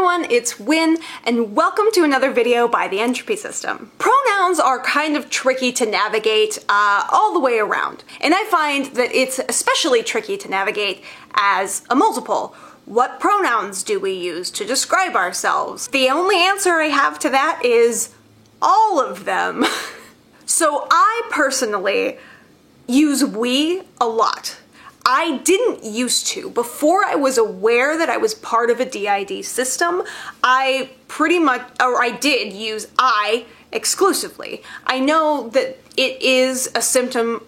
everyone, it's Win, and welcome to another video by the Entropy System. Pronouns are kind of tricky to navigate all the way around, and I find that it's especially tricky to navigate as a multiple. What pronouns do we use to describe ourselves? The only answer I have to that is all of them. So I personally use we a lot. I didn't used to. Before I was aware that I was part of a DID system, I did use I exclusively. I know that it is a symptom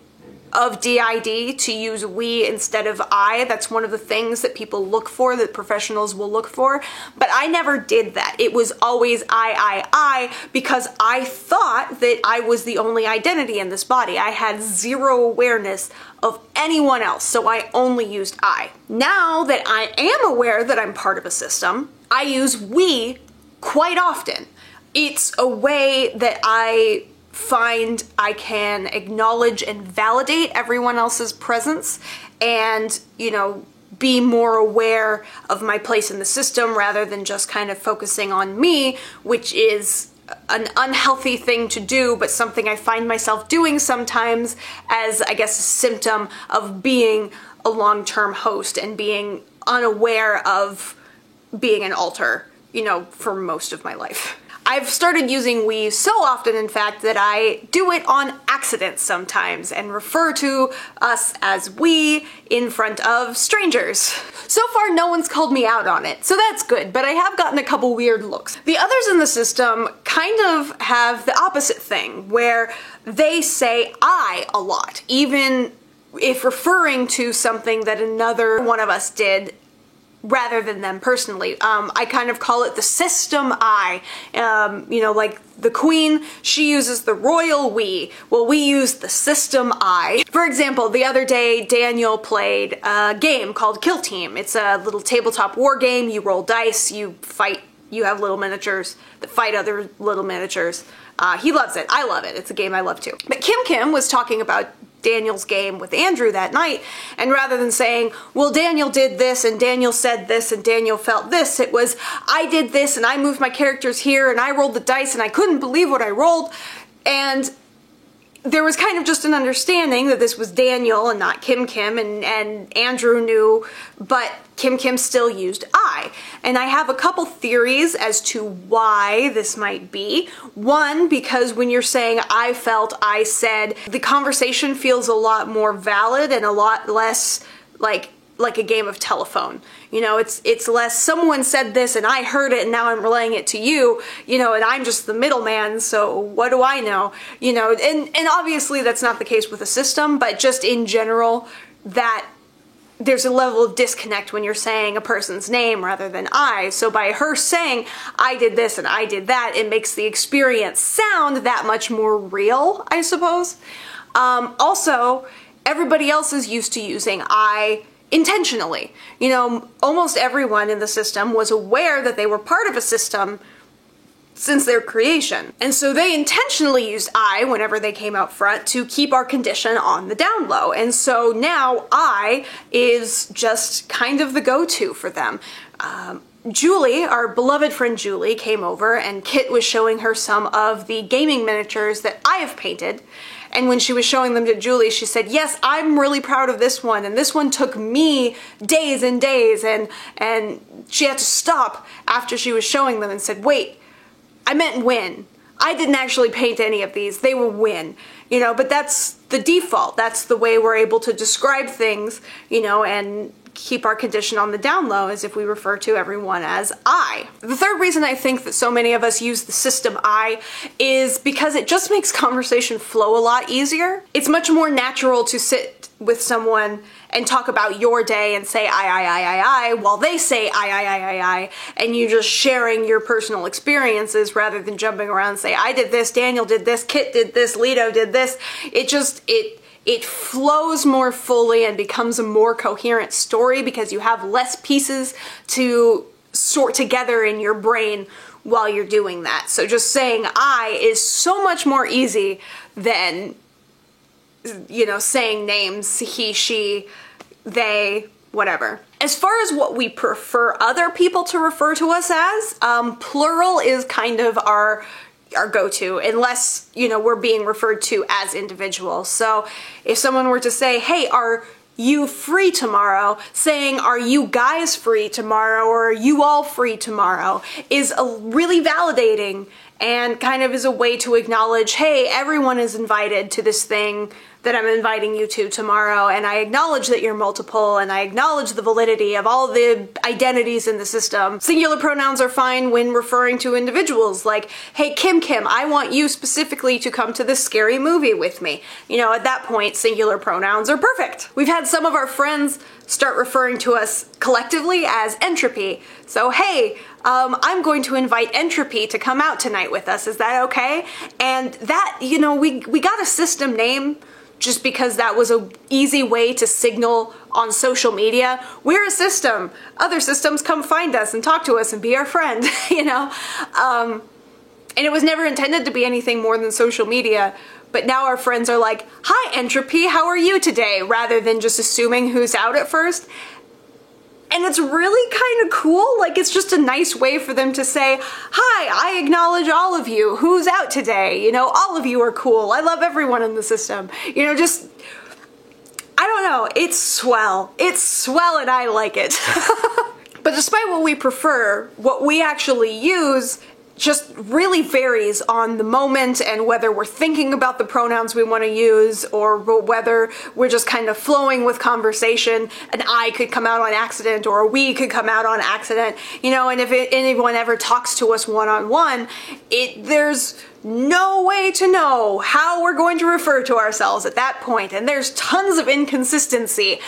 of DID to use we instead of I. That's one of the things that people look for, that professionals will look for, but I never did that. It was always I, because I thought that I was the only identity in this body. I had zero awareness of anyone else, so I only used I. Now that I am aware that I'm part of a system, I use we quite often. It's a way that I find I can acknowledge and validate everyone else's presence and, you know, be more aware of my place in the system rather than just kind of focusing on me, which is an unhealthy thing to do, but something I find myself doing sometimes as, I guess, a symptom of being a long-term host and being unaware of being an alter, you know, for most of my life. I've started using we so often, in fact, that I do it on accident sometimes and refer to us as we in front of strangers. So far, no one's called me out on it, so that's good, but I have gotten a couple weird looks. The others in the system kind of have the opposite thing, where they say I a lot, even if referring to something that another one of us did rather than them personally. I kind of call it the system I. You know, like the Queen, she uses the royal we. Well, we use the system I. For example, the other day, Daniel played a game called Kill Team. It's a little tabletop war game. You roll dice, you fight, you have little miniatures that fight other little miniatures. He loves it. I love it. It's a game I love too. But Kim was talking about Daniel's game with Andrew that night, and rather than saying, well, Daniel did this and Daniel said this and Daniel felt this, it was, I did this and I moved my characters here and I rolled the dice and I couldn't believe what I rolled. And there was kind of just an understanding that this was Daniel and not Kim, and Andrew knew, but Kim still used I. And I have a couple theories as to why this might be. One, because when you're saying I felt, I said, the conversation feels a lot more valid and a lot less like a game of telephone. You know, it's less someone said this and I heard it and now I'm relaying it to you, you know, and I'm just the middleman, so what do I know? You know, and obviously that's not the case with a system, but just in general, that there's a level of disconnect when you're saying a person's name rather than I. So by her saying, I did this and I did that, it makes the experience sound that much more real, I suppose. Also, everybody else is used to using I intentionally. You know, almost everyone in the system was aware that they were part of a system since their creation. And so they intentionally used I whenever they came out front to keep our condition on the down low. And so now I is just kind of the go-to for them. Julie, our beloved friend Julie, came over and Kit was showing her some of the gaming miniatures that I have painted. And when she was showing them to Julie, she said, yes, I'm really proud of this one, and this one took me days and days, and she had to stop after she was showing them and said, wait, I meant Win. I didn't actually paint any of these, they were Win. You know, but that's the default. That's the way we're able to describe things, you know, and keep our condition on the down low as if we refer to everyone as I. The third reason I think that so many of us use the system I is because it just makes conversation flow a lot easier. It's much more natural to sit with someone and talk about your day and say I, while they say I, and you just sharing your personal experiences rather than jumping around and say, I did this, Daniel did this, Kit did this, Lito did this. It flows more fully and becomes a more coherent story because you have less pieces to sort together in your brain while you're doing that. So just saying I is so much more easy than, you know, saying names, he, she, they, whatever. As far as what we prefer other people to refer to us as, plural is kind of our go-to, unless, you know, we're being referred to as individuals. So if someone were to say, hey, are you free tomorrow, saying, are you guys free tomorrow, or are you all free tomorrow, is a really validating and kind of is a way to acknowledge, hey, everyone is invited to this thing that I'm inviting you to tomorrow, and I acknowledge that you're multiple, and I acknowledge the validity of all the identities in the system. Singular pronouns are fine when referring to individuals, like, hey, Kim, I want you specifically to come to this scary movie with me. You know, at that point, singular pronouns are perfect. We've had some of our friends start referring to us collectively as Entropy. So, hey, I'm going to invite Entropy to come out tonight with us. Is that okay? And that, you know, we got a system name just because that was an easy way to signal on social media. We're a system. Other systems come find us and talk to us and be our friend, you know? And it was never intended to be anything more than social media. But now our friends are like, hi, Entropy, how are you today? Rather than just assuming who's out at first. And it's really kind of cool. Like, it's just a nice way for them to say, hi, I acknowledge all of you. Who's out today? You know, all of you are cool. I love everyone in the system. You know, just, I don't know. It's swell. It's swell and I like it. But despite what we prefer, what we actually use just really varies on the moment and whether we're thinking about the pronouns we want to use or whether we're just kind of flowing with conversation. An I could come out on accident or a we could come out on accident, you know, and if anyone ever talks to us one-on-one, there's no way to know how we're going to refer to ourselves at that point, and there's tons of inconsistency. And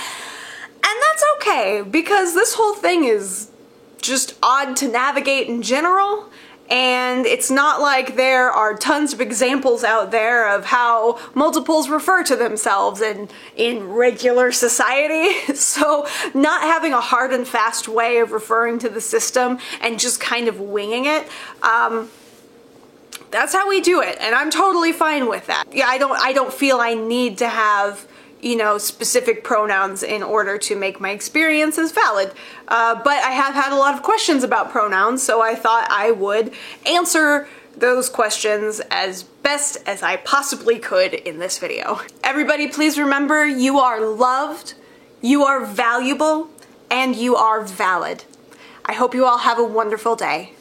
that's okay, because this whole thing is just odd to navigate in general. And it's not like there are tons of examples out there of how multiples refer to themselves in regular society. So not having a hard and fast way of referring to the system and just kind of winging it, that's how we do it. And I'm totally fine with that. Yeah, I don't feel I need to have, you know, specific pronouns in order to make my experiences valid. But I have had a lot of questions about pronouns, so I thought I would answer those questions as best as I possibly could in this video. Everybody, please remember, you are loved, you are valuable, and you are valid. I hope you all have a wonderful day.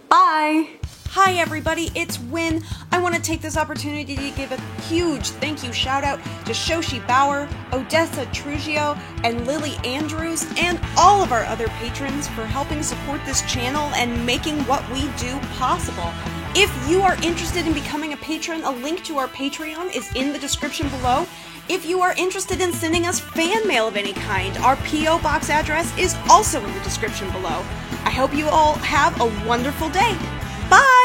Bye! Hi everybody, it's Win. I want to take this opportunity to give a huge thank you shout out to Shoshi Bauer, Odessa Trujillo, and Lily Andrews, and all of our other patrons for helping support this channel and making what we do possible. If you are interested in becoming a patron, a link to our Patreon is in the description below. If you are interested in sending us fan mail of any kind, our P.O. Box address is also in the description below. I hope you all have a wonderful day. Bye!